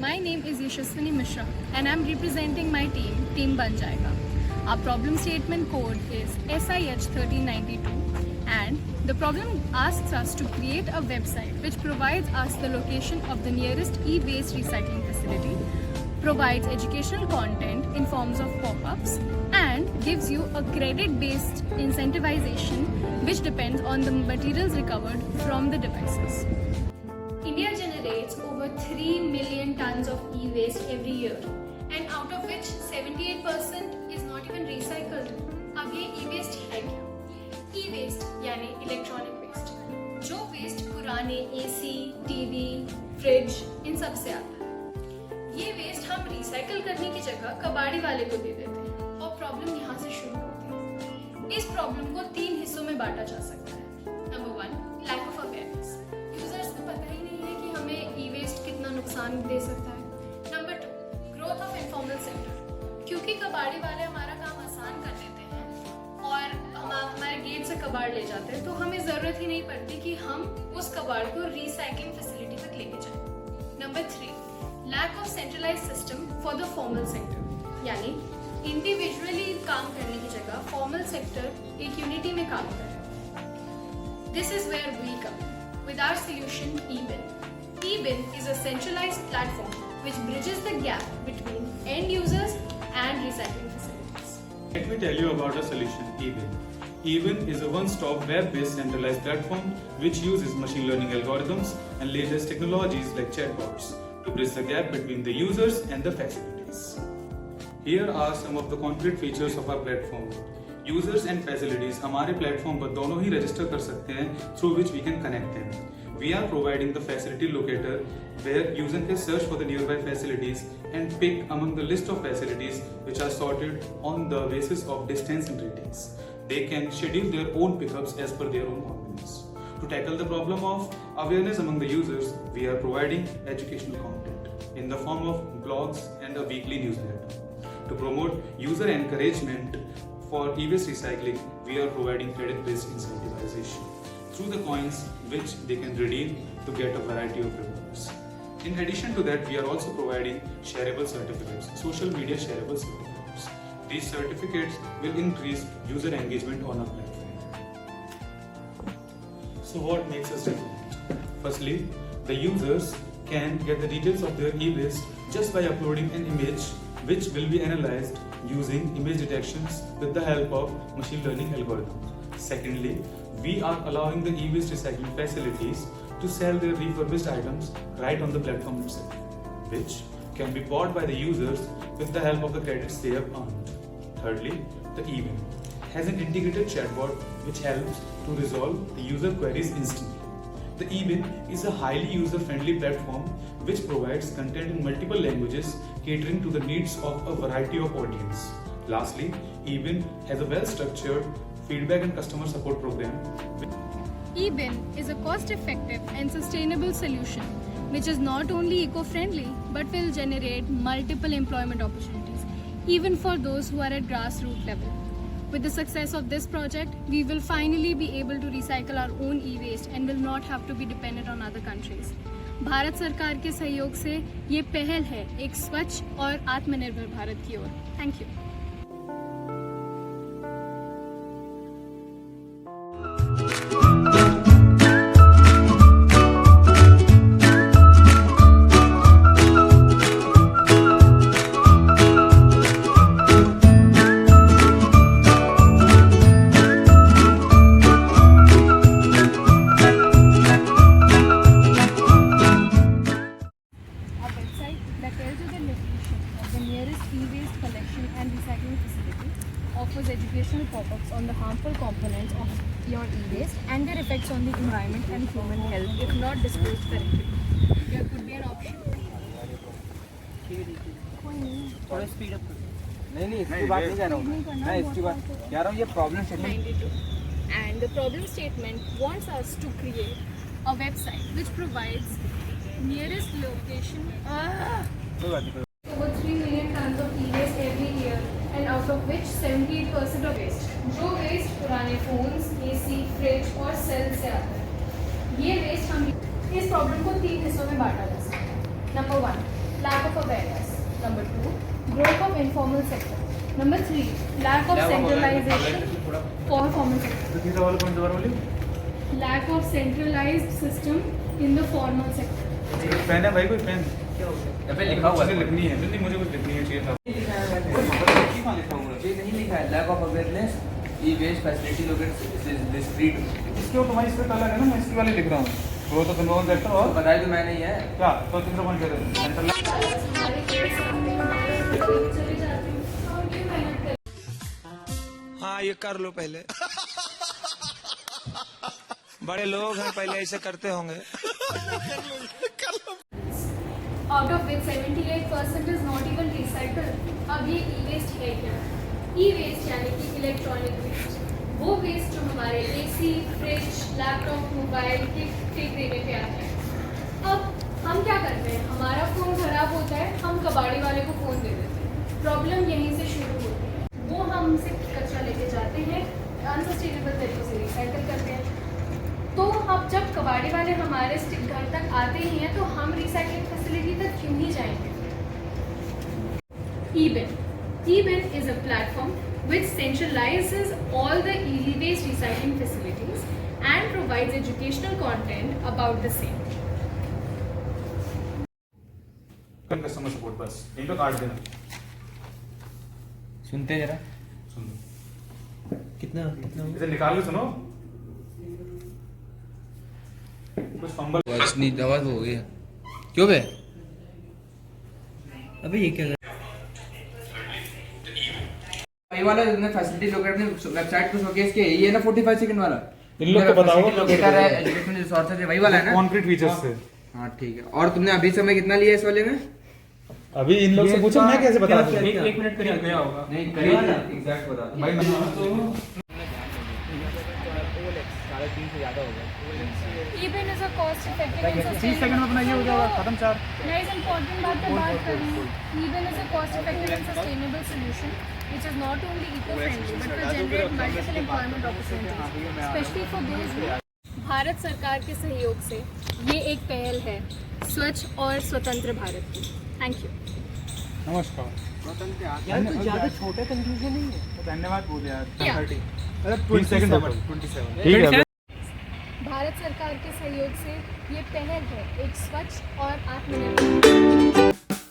My name is Yashaswini Mishra and I'm representing my team, Team Ban Jayega. Our problem statement code is SIH1392 and the problem asks us to create a website which provides us the location of the nearest e-waste recycling facility, provides educational content in forms of pop-ups and gives you a credit-based incentivization which depends on the materials recovered from the devices. India generates over 3 million tons of e-waste every year and out of which 78% is not even recycled. अब ये e-waste है क्या? E-waste यानी electronic waste, जो waste पुराने AC, TV, fridge इन सब से आता है। ये वेस्ट हम रिसाइकल करने की जगह कबाड़ी वाले को दे देते हैं और प्रॉब्लम यहाँ से शुरू होती है। इस प्रॉब्लम को 3 हिस्सों में बांटा जा सकता है। Number 1, lack of awareness. Users को पता ही नहीं है कि हमें ई-वेस्ट कितना नुकसान दे सकता है। Number 2, growth of informal sector. क्योंकि कबाड़ी वाले हमारा काम आसान कर देते हैं और हमारे गेट से कबाड़ ले जाते हैं, तो हमें जरूरत ही नहीं पड़ती कि हम उस कबाड़ को रिसाइकलिंग फैसिलिटी तक लेके जाएं। Number 3, lack of centralised system for the formal sector, यानी इंडिविजुअली काम करने की जगह फॉर्मल सेक्टर एक यूनिटी में काम करे। This is where we come with our solution eBin. eBin is a centralized platform which bridges the gap between end users and recycling facilities. Let me tell you about our solution eBin. eBin is a one-stop web-based centralized platform which uses machine learning algorithms and latest technologies like chatbots to bridge the gap between the users and the facilities. Here are some of the concrete features of our platform. Users and facilities हमारे platform पर दोनों ही register कर सकते हैं through which we can connect them. We are providing the facility locator where user can search for the nearby facilities and pick among the list of facilities which are sorted on the basis of distance and ratings. They can schedule their own pickups as per their own convenience. To tackle the problem of awareness among the users, we are providing educational content in the form of blogs and a weekly newsletter. To promote user encouragement for e-waste recycling, we are providing credit-based incentivization through the coins which they can redeem to get a variety of rewards. In addition to that, we are also providing shareable certificates, social media shareable certificates. These certificates will increase user engagement on our platform. So what makes us different? Firstly, the users can get the details of their e-waste just by uploading an image which will be analyzed using image detections with the help of machine learning algorithms. Secondly, we are allowing the e-waste recycling facilities to sell their refurbished items right on the platform itself, which can be bought by the users with the help of the credits they have earned. Thirdly, the eBin has an integrated chatbot which helps to resolve the user queries instantly. The eBin is a highly user-friendly platform which provides content in multiple languages catering to the needs of a variety of audience. Lastly, eBin has a well-structured feedback and customer support program. eBin is a cost-effective and sustainable solution which is not only eco-friendly but will generate multiple employment opportunities even for those who are at grassroots level. With the success of this project, we will finally be able to recycle our own e-waste and will not have to be dependent on other countries. Bharat सरकार के सहयोग से ये पहल है एक स्वच्छ और आत्मनिर्भर भारत की ओर। Thank you. E-waste collection and recycling facility offers educational pop-ups on the harmful components of your e-waste and their effects on the environment and human health if not disposed correctly. There could be an option. थोड़ा speed up करो। नहीं इसकी बात नहीं कर रहा हूँ मैं इसकी बात कह रहा हूँ ये problem statement 92 and the problem statement wants us to create a website which provides nearest location over 3 million tons of e-waste every year and out of which 78% of waste जो वेस्ट पुराने फोन्स, एसी, फ्रिज और cell से आता है। ये waste हम इस problem को 3 हिस्सों में बांटा जा सकता है। Number 1, lack of awareness. Number 2, growth of informal sector. Number 3, lack of centralization for formal sector. तीसरा वाला पॉइंट दोबारा बोलिए। Lack of centralized system in the formal sector. Pen है भाई, कोई पेन अबे लिखा हुआ है। लिखनी है, नहीं मुझे कुछ लिखनी है चाहिए था। ये नहीं लिखा है, lack of awareness E waste facility located district. इसके वो तुम्हारी स्क्रिप्ट अलग है ना, मैं इसके वाले लिख रहा हूँ। ग्रोथ ऑफ इन्फॉर्मल सेक्टर और बताया तो मैंने ही है। क्या तो तीसरा पॉइंट कह रहे हैं सेंट्रल। हाँ ये कर लो पहले बड़े लोग हैं पहले ऐसे करते होंगे Out of which 78% is not even recycled. अब ये e-waste है क्या? E-waste यानी कि इलेक्ट्रॉनिक वेस्ट, वो वेस्ट जो हमारे एसी, फ्रिज, लैपटॉप, मोबाइल के ठीक देने पे आते हैं। अब हम क्या करते हैं, हमारा फ़ोन खराब होता है, हम कबाड़ी वाले को फ़ोन दे देते हैं। प्रॉब्लम यहीं से शुरू होती है। वो हमसे कचरा लेके जाते हैं, अनसस्टेनेबल तरीके से रिसाइकिल करते हैं। तो अब जब कबाड़ी वाले हमारे घर तक आते ही हैं तो हम रिसाइकलिंग फैसिलिटी तक क्यों ही जाएंगे? E-bin. E-bin is a platform which centralizes all the e-waste recycling facilities and provides educational content about the same. Customer support बस यहीं पे काट देना। सुनते जरा। सुन कितना इसे निकाल के सुनो। कुछ फंबल बस नहीं आवाज हो गया। क्यों बे? अबे ये क्या ये वाला तुमने फैसिलिटी लोकेटर ने वेबसाइट पे शोकेस किया, ये है ना 45 सेकंड वाला। इन लोग को बताओ लोकेटर है, एजुकेशनल रिसोर्सेज है, वही वाला है ना? कॉन्क्रीट फीचर्स से। हाँ ठीक है। और तुमने अभी समय कितना लिया इस वाले में? अभी इन लोग से पूछो, मैं कैसे बता दूं? एक मिनट करीब गया होगा। नहीं करीब एग्जैक्ट बता दो भाई। मैं E-bin is a cost-effective and 30 sustainable. Second में अपना ये हो जाएगा खत्म। चार Guys, important बात पे बात कर रहे हैं। E-bin is a cost-effective and sustainable solution which is not only eco-friendly but will generate multiple employment opportunities, especially for those who। Bharat सरकार के सहयोग से ये एक पहल है स्वच्छ और स्वतंत्र भारत की। Thank you. नमस्कार यार तो ज्यादा छोटा कंफ्यूजन नहीं है। धन्यवाद बोले यार। क्या? 20 सेकंड 27 ठीक है। भारत सरकार के सहयोग से ये पहल है एक स्वच्छ और आत्मनिर्भर